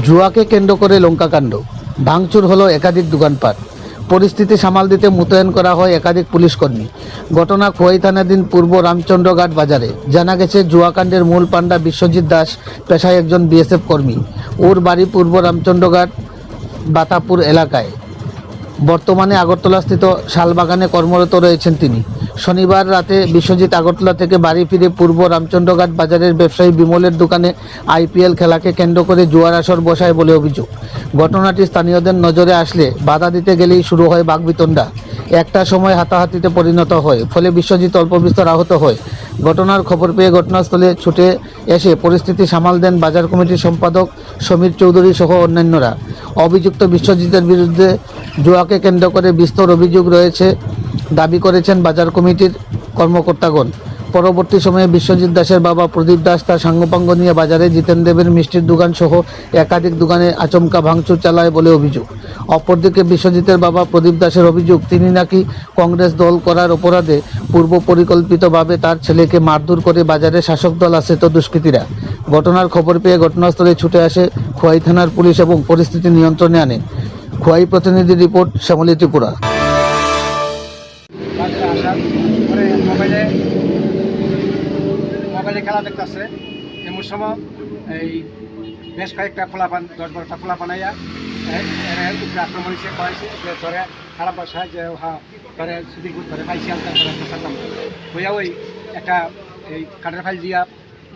জুয়াকে কেন্দ্র করে লঙ্কাকাণ্ড, ভাঙচুর হলো একাধিক দোকানপাট, পরিস্থিতি সামাল দিতে মোতায়েন করা হয় একাধিক পুলিশ কর্মী। ঘটনা খোয়াই থানাধীন পূর্ব রামচন্দ্রঘাট বাজারে। জানা গেছে জুয়াকাণ্ডের মূল পাণ্ডা বিশ্বজিৎ দাস পেশায় একজন বিএসএফ কর্মী। ওর বাড়ি পূর্ব রামচন্দ্রঘাট বাতাপুর এলাকায়। বর্তমানে আগরতলাস্থিত শালবাগানে কর্মরত রয়েছেন তিনি। শনিবার রাতে বিশ্বজিৎ আগরতলা থেকে বাড়ি ফিরে পূর্ব রামচন্দ্রঘাট বাজারের ব্যবসায়ী বিমলের দোকানে আইপিএল খেলাকে কেন্দ্র করে জুয়ার আসর বসায় বলে অভিযোগ। ঘটনাটি স্থানীয়দের নজরে আসলে বাধা দিতে গেলেই শুরু হয় বাকবিতণ্ডা। একটা সময় হাতাহাতিতে পরিণত হয়, ফলে বিশ্বজিৎ অল্প বিস্তর আহত হয়। ঘটনার খবর পেয়ে ঘটনাস্থলে ছুটে এসে পরিস্থিতি সামাল দেন বাজার কমিটির সম্পাদক সমীর চৌধুরী সহ অন্যান্যরা। অভিযুক্ত বিশ্বজিতের বিরুদ্ধে জুয়াকে কেন্দ্র করে বিস্তর অভিযোগ রয়েছে দাবি করেছেন বাজার কমিটির কর্মকর্তাগণ। পরবর্তী সময়ে বিশ্বজিৎ দাসের বাবা প্রদীপ দাস তার সাঙ্গপাঙ্গ নিয়ে বাজারে জিতেন দেবের মিষ্টির দোকান সহ একাধিক দোকানে আচমকা ভাঙচুর চালায় বলে অভিযোগ। অপরদিকে বিশ্বজিতের বাবা প্রদীপ দাসের অভিযোগ, তিনি নাকি কংগ্রেস দল করার অপরাধে পূর্ব পরিকল্পিতভাবে তার ছেলেকে মারধর করে বাজারে শাসক দল আশ্রিত দুষ্কৃতীরা। ঘটনার খবর পেয়ে ঘটনাস্থলে ছুটে আসে খোয়াই থানার পুলিশ এবং পরিস্থিতি নিয়ন্ত্রণে আনে। খোয়াই প্রতিনিধি রিপোর্ট, শ্যামলী ত্রিপুরা। বাজারে আসার পরে মোবাইলে খেলা দেখতেছে। এমন সময় এই বেশ কয়েকটা ফোলাপান 10-12টা ফোলাপান আইয়া এর উপরে আক্রমণ হয়েছে, কয়েছে ধরে খারাপ বাসায় যে ধরে সুদীর ধরে পাইছি আলতা ধরে হইয়া ওই একটা এই কাঠের ফাইল দিয়া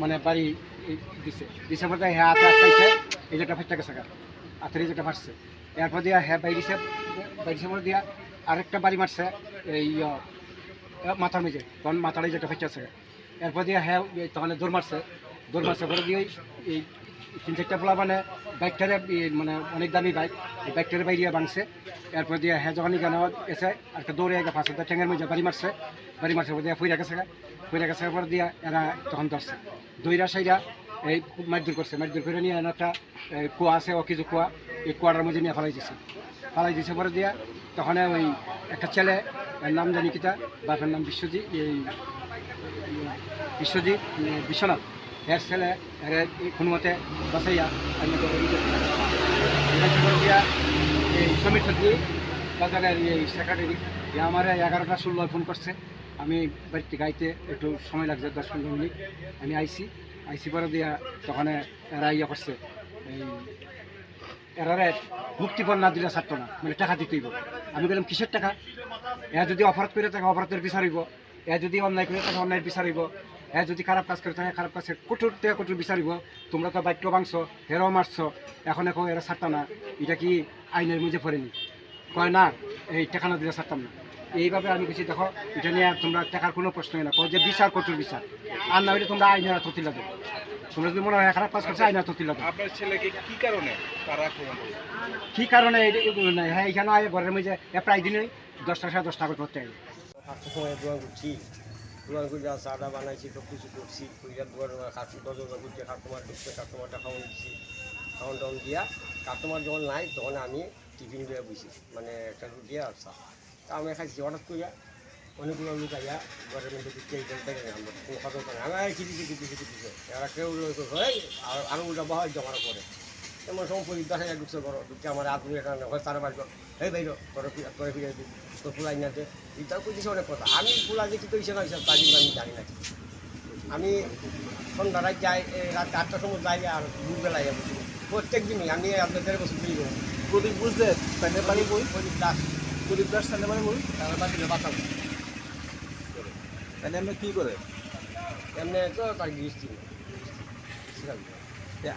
মানে বাড়ি দিছে বলতে হ্যাঁ হাতে আটকাইছে, এই যেটা ফেটটা গেছে হাতের এই যেটা মারছে। এরপর দিয়া হ্যাঁ বাইরিছে বলে দিয়া আরেকটা বাড়ি মারছে এই মাথার মেঝে, তখন মাথাটাই যেটা ফেটেছে। এরপর দিয়ে হ্যাঁ তখন দৌড় মারছে পরে দিয়ে এই 3-4টা পোলা মানে বাইকটারে মানে অনেক দামি বাইক, এই বাইকটারে বাইরিয়া ভাঙছে। এরপর দিয়ে হ্যাঁ যখন কেন এসে একটা দৌড়ে গিয়ে ফাঁসে ঠ্যাঙের মধ্যে বাড়ি মারছে পরে দিয়ে ফুইরা গেছে পরে দিয়ে এরা তখন ধরছে দইরা সাইরা এই মারধর করছে, মারধর করে নিয়ে একটা কুয়া আছে কিছু কুয়া, এই কুয়াটার মধ্যে নিয়ে ফালাই দিছে পরে দিয়া তখন ওই একটা ছেলে, এর নাম জানি কিতা, বাপের নাম বিশ্বনাথ, এর ছেলে এর কোনো মতে বাসাইয়া দিয়া এই সমীর চৌধুরী বাজারের এই সেক্রেটারি আমার 11টা 16 ফোন করছে। আমি বাড়িতে গাইতে একটু সময় লাগছে 10-15 মিনিট। আমি আইসি পরে দিয়া তখন এরা করছে এই এরারে মুক্তিপণ না দিলে ছাড়তো না, মানে টাকা দিতেইব। আমি বললাম কিসের টাকা? এরা যদি অপরাধ করে থাকে অপরাধের বিচারিব, এরা যদি অন্যায় করে থাকে অন্যায় বিচারিব, এরা যদি খারাপ কাজ করে থাকে খারাপ কাজের কঠোর থেকে কঠোর বিচারিব। তোমরা তো বাক্য ভাঙছ, হেরাও মারছ, এখন এরা ছাড়তা না, এটা কি আইনের মধ্যে পড়েনি? কয় না, এই টাকা না দিলে ছাড়তাম না। এইভাবে আমি কিছু দেখো এটা নিয়ে তোমরা টাকার কোনো প্রশ্নই না, যে বিচার কঠোর বিচার, আর না হইলে তোমরা আইনের তথিলা দেবো। তোমরা যদি মনে হয় খারাপ কাজ করছে আইনের তথিলা দেবো। আপনার ছেলেকে কি কারণে কী কারণে হ্যাঁ এখানে আয় ঘরের মধ্যে প্রায় দিনই 10টা 10:30 করে করতে হবে। কাজটার সময় দোয়ান করছি, দোয়ান করে যা চাটা বানাইছি সব কিছু করছি, কইরা দোয়ার দরজা করছে, কাস্টমার ঢুকছে, কাস্টমারটা খাওয়ান দিচ্ছি, খাওয়ান টাউন দিয়া কাস্টমার যখন নাই তখন আমি টিফিন দিয়ে বসি, মানে একটা রুটি আর চা। তা আমি খাইছি হঠাৎ করিয়া অনেকগুলো লোক আইয়া ঘরের মধ্যে দিচ্ছে, আমরা কোনো কথা করে আমি কিছু এরা কেউ আরও উল্টা বহা জমা করে এমন সময় পরিবার ঢুকছে ঘর ঢুকছে আমার আদমি এখানে হয় তারা বাড়ি এই বাইর করে ফিরে দিই তো ফুলাই না দে এটাও করতেছে অনেক কথা। আমি ফুলা যে কী করেছে না হিসাব তাই আমি জানি না। আমি সন্ধ্যায় যাই, রাত 8টার সময় যাই আর দুপুরবেলায় যাবো প্রত্যেক দিনই। আমি আপনাদের বছর দিই প্রদীপ বুঝতে স্যান্ডেল বাড়ি বই প্রদীপ দাস স্যান্ডেল বাড়ি বই তারা বাড়িতে বাঁচাবো তাহলে আপনি কী করে এমনি তো তার গিয়েছি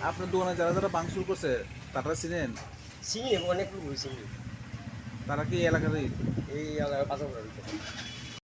আপনার দোকানে যারা যারা ভাঙচুর করছে তারা চিনেন? চিনি অনেক লোক চিনি। তারা কি এলাকাতেই? এই এলাকায় বাঁচাবো